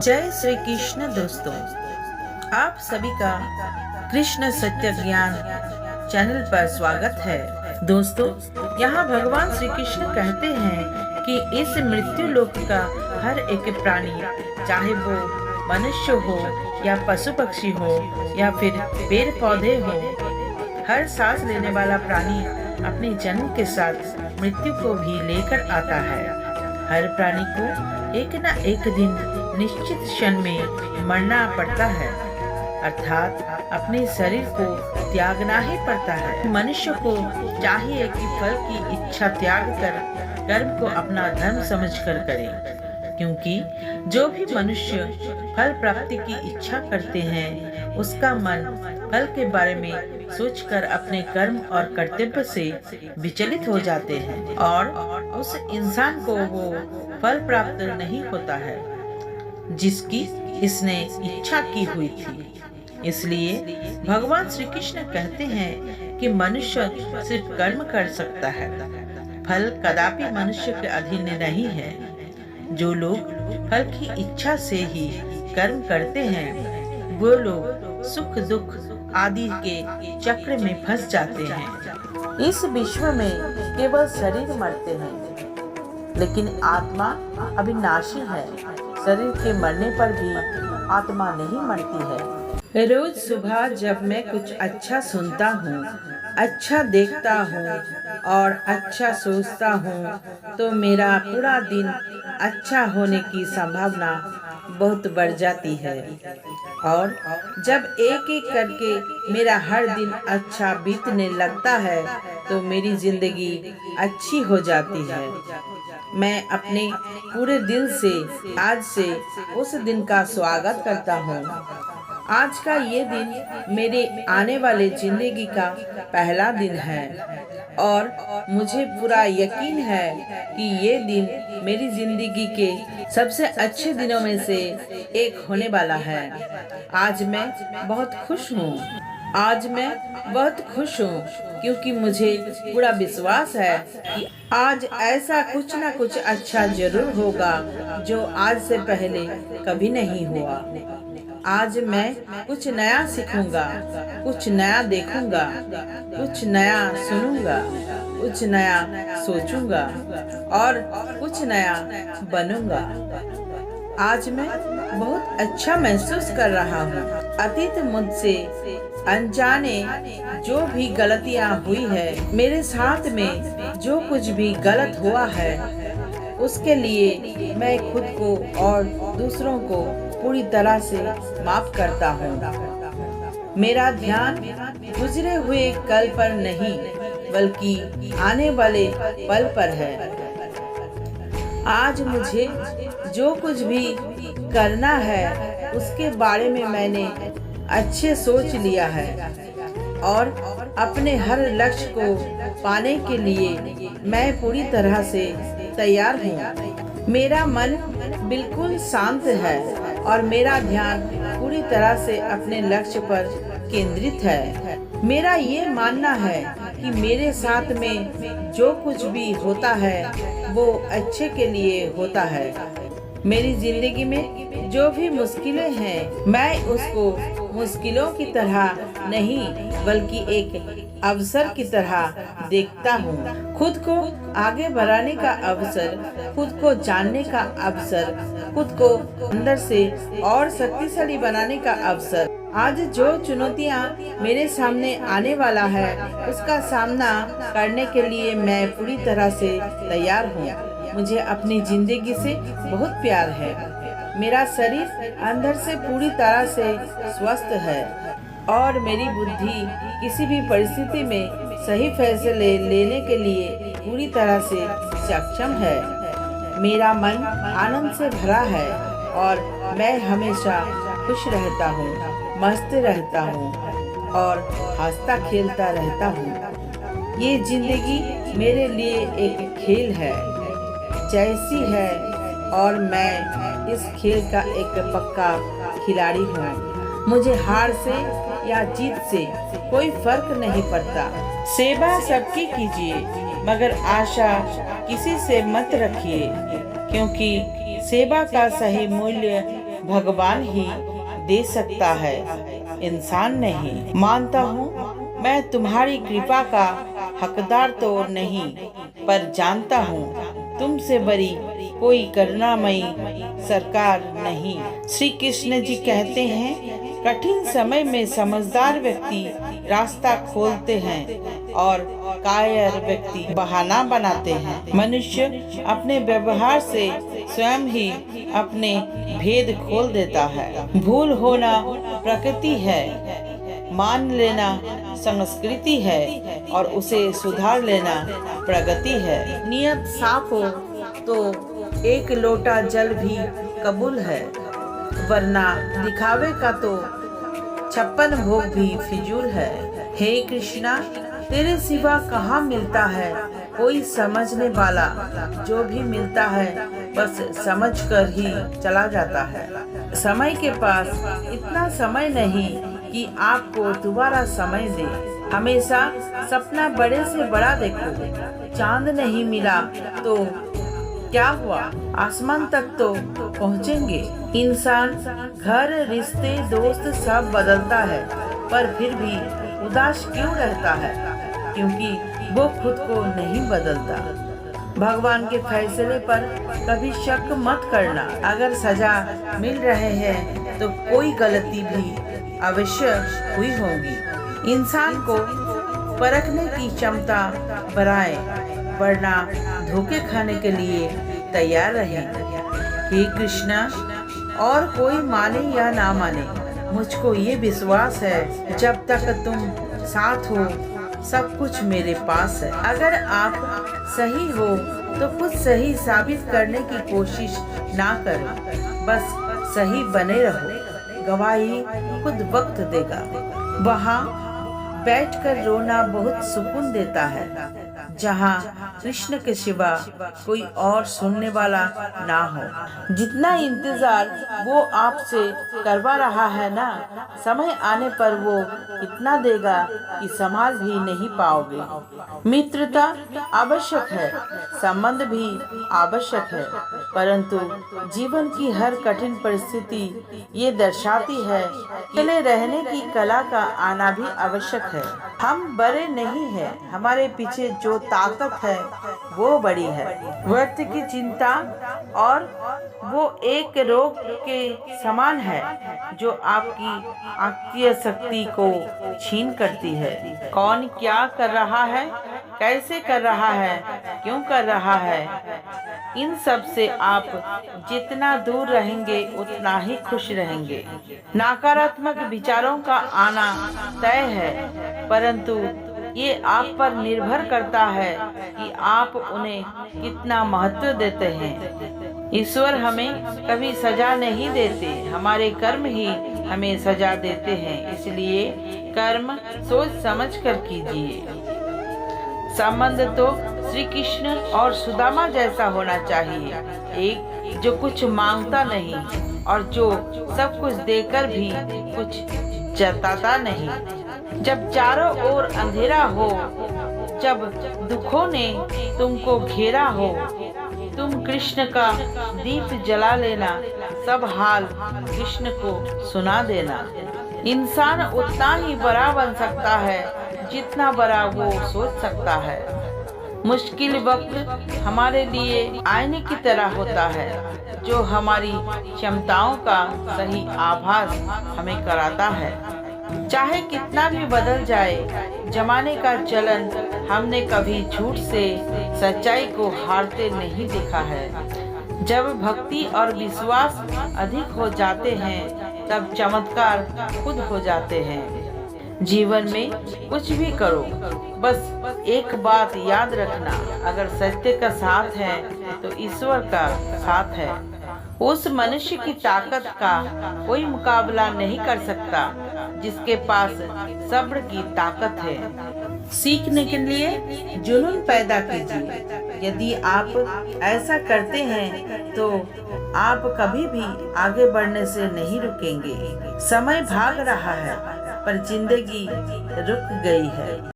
जय श्री कृष्ण दोस्तों, आप सभी का कृष्ण सत्य ज्ञान चैनल पर स्वागत है। दोस्तों, यहाँ भगवान श्री कृष्ण कहते हैं कि इस मृत्यु लोक का हर एक प्राणी, चाहे वो मनुष्य हो या पशु पक्षी हो या फिर पेड़ पौधे हो, हर सांस लेने वाला प्राणी अपने जन्म के साथ मृत्यु को भी लेकर आता है। हर प्राणी को एक न एक दिन निश्चित क्षण में मरना पड़ता है, अर्थात अपने शरीर को त्यागना ही पड़ता है। मनुष्य को चाहिए कि फल की इच्छा त्याग कर कर्म को अपना धर्म समझकर करे, क्योंकि जो भी मनुष्य फल प्राप्ति की इच्छा करते हैं, उसका मन फल के बारे में सोचकर अपने कर्म और कर्तव्य से विचलित हो जाते हैं और उस इंसान को वो फल प्राप्त नहीं होता है जिसकी इसने इच्छा की हुई थी। इसलिए भगवान श्री कृष्ण कहते हैं कि मनुष्य सिर्फ कर्म कर सकता है, फल कदापि मनुष्य के अधीन नहीं है। जो लोग फल की इच्छा से ही कर्म करते हैं, वो लोग सुख दुख आदि के चक्र में फंस जाते हैं। इस विश्व में केवल शरीर मरते हैं, लेकिन आत्मा अविनाशी है। शरीर के मरने पर भी आत्मा नहीं मरती है। रोज सुबह जब मैं कुछ अच्छा सुनता हूँ, अच्छा देखता हूँ और अच्छा सोचता हूँ, तो मेरा पूरा दिन अच्छा होने की संभावना बहुत बढ़ जाती है। और जब एक एक करके मेरा हर दिन अच्छा बीतने लगता है, तो मेरी जिंदगी अच्छी हो जाती है। मैं अपने पूरे दिल से आज से उस दिन का स्वागत करता हूँ। आज का ये दिन मेरे आने वाले जिंदगी का पहला दिन है और मुझे पूरा यकीन है कि ये दिन मेरी जिंदगी के सबसे अच्छे दिनों में से एक होने वाला है। आज मैं बहुत खुश हूँ। आज मैं बहुत खुश हूँ क्योंकि मुझे पूरा विश्वास है कि आज ऐसा कुछ ना कुछ अच्छा जरूर होगा जो आज से पहले कभी नहीं हुआ। आज मैं कुछ नया सीखूंगा, कुछ नया देखूंगा, कुछ नया सुनूंगा, कुछ नया सोचूंगा और कुछ नया बनूंगा। आज मैं बहुत अच्छा महसूस कर रहा हूँ। अतीत मुझसे अनजाने जो भी गलतियाँ हुई है, मेरे साथ में जो कुछ भी गलत हुआ है, उसके लिए मैं खुद को और दूसरों को पूरी तरह से माफ करता हूँ। मेरा ध्यान गुजरे हुए कल पर नहीं, बल्कि आने वाले पल पर है। आज मुझे जो कुछ भी करना है, उसके बारे में मैंने अच्छे सोच लिया है और अपने हर लक्ष्य को पाने के लिए मैं पूरी तरह से तैयार हूँ। मेरा मन बिल्कुल शांत है और मेरा ध्यान पूरी तरह से अपने लक्ष्य पर केंद्रित है। मेरा ये मानना है कि मेरे साथ में जो कुछ भी होता है वो अच्छे के लिए होता है। मेरी जिंदगी में जो भी मुश्किलें हैं, मैं उसको मुश्किलों की तरह नहीं बल्कि एक अवसर की तरह देखता हूँ। खुद को आगे बढ़ाने का अवसर, खुद को जानने का अवसर, खुद को अंदर से और शक्तिशाली बनाने का अवसर। आज जो चुनौतियाँ मेरे सामने आने वाला है, उसका सामना करने के लिए मैं पूरी तरह से तैयार हूँ। मुझे अपनी जिंदगी से बहुत प्यार है। मेरा शरीर अंदर से पूरी तरह से स्वस्थ है और मेरी बुद्धि किसी भी परिस्थिति में सही फैसले लेने के लिए पूरी तरह से सक्षम है। मेरा मन आनंद से भरा है और मैं हमेशा खुश रहता हूँ, मस्त रहता हूँ और हंसता खेलता रहता हूँ। ये जिंदगी मेरे लिए एक खेल है जैसी है और मैं इस खेल का एक पक्का खिलाड़ी हूँ। मुझे हार से या जीत से कोई फर्क नहीं पड़ता। सेवा सबकी कीजिए, मगर आशा किसी से मत रखिए, क्योंकि सेवा का सही मूल्य भगवान ही दे सकता है, इंसान नहीं। मानता हूँ मैं तुम्हारी कृपा का हकदार तो नहीं, पर जानता हूँ तुमसे बड़ी कोई करुणामयी सरकार नहीं। श्री कृष्ण जी कहते हैं, कठिन समय में समझदार व्यक्ति रास्ता खोलते हैं और कायर व्यक्ति बहाना बनाते हैं। मनुष्य अपने व्यवहार से स्वयं ही अपने भेद खोल देता है। भूल होना प्रकृति है, मान लेना संस्कृति है और उसे सुधार लेना प्रगति है। नियत साफ हो तो एक लोटा जल भी कबूल है, वरना दिखावे का तो 56 भोग भी फिजूल है। हे कृष्णा, तेरे सिवा कहाँ मिलता है कोई समझने वाला, जो भी मिलता है बस समझकर ही चला जाता है। समय के पास इतना समय नहीं कि आपको दोबारा समय दे। हमेशा सपना बड़े से बड़ा देखो। चांद नहीं मिला तो क्या हुआ, आसमान तक तो पहुँचेंगे। इंसान घर, रिश्ते, दोस्त सब बदलता है, पर फिर भी उदास क्यों रहता है? क्योंकि वो खुद को नहीं बदलता। भगवान के फैसले पर कभी शक मत करना। अगर सजा मिल रहे हैं तो कोई गलती भी अवश्य हुई होगी। इंसान को परखने की क्षमता बढ़ाए, वरना धोखे खाने के लिए तैयार रहें। हे कृष्णा, और कोई माने या ना माने, मुझको ये विश्वास है जब तक तुम साथ हो सब कुछ मेरे पास है। अगर आप सही हो तो खुद सही साबित करने की कोशिश ना करो, बस सही बने रहो। गवाही खुद वक्त देगा। वहाँ बैठकर रोना बहुत सुकून देता है, जहाँ कृष्ण के सिवा कोई और सुनने वाला ना हो। जितना इंतजार वो आपसे करवा रहा है ना, समय आने पर वो इतना देगा कि संभाल भी नहीं पाओगे। मित्रता आवश्यक है, संबंध भी आवश्यक है, परंतु जीवन की हर कठिन परिस्थिति ये दर्शाती है कि अकेले रहने की कला का आना भी आवश्यक है। हम बड़े नहीं हैं, हमारे पीछे जो ताकत है वो बड़ी है। व्यक्ति की चिंता और वो एक रोग के समान है जो आपकी आत्मीय शक्ति को छीन करती है। कौन क्या कर रहा है, कैसे कर रहा है, क्यों कर रहा है, इन सब से आप जितना दूर रहेंगे उतना ही खुश रहेंगे। नकारात्मक विचारों का आना तय है, परंतु ये आप पर निर्भर करता है कि आप उन्हें कितना महत्व देते हैं। ईश्वर हमें कभी सजा नहीं देते, हमारे कर्म ही हमें सजा देते हैं। इसलिए कर्म सोच समझ कर कीजिए। संबंध तो श्री कृष्ण और सुदामा जैसा होना चाहिए, एक जो कुछ मांगता नहीं और जो सब कुछ देकर भी कुछ जताता नहीं। जब चारों ओर अंधेरा हो, जब दुखों ने तुमको घेरा हो, तुम कृष्ण का दीप जला लेना, सब हाल कृष्ण को सुना देना। इंसान उतना ही बड़ा बन सकता है जितना बड़ा वो सोच सकता है। मुश्किल वक्त हमारे लिए आईने की तरह होता है, जो हमारी क्षमताओं का सही आभास हमें कराता है। चाहे कितना भी बदल जाए जमाने का चलन, हमने कभी झूठ से सच्चाई को हारते नहीं देखा है। जब भक्ति और विश्वास अधिक हो जाते हैं तब चमत्कार खुद हो जाते हैं। जीवन में कुछ भी करो, बस एक बात याद रखना, अगर सत्य का साथ है तो ईश्वर का साथ है। उस मनुष्य की ताकत का कोई मुकाबला नहीं कर सकता जिसके पास सब्र की ताकत है। सीखने के लिए जुनून पैदा कीजिए। यदि आप ऐसा करते हैं तो आप कभी भी आगे बढ़ने से नहीं रुकेंगे। समय भाग रहा है पर जिंदगी रुक गई है।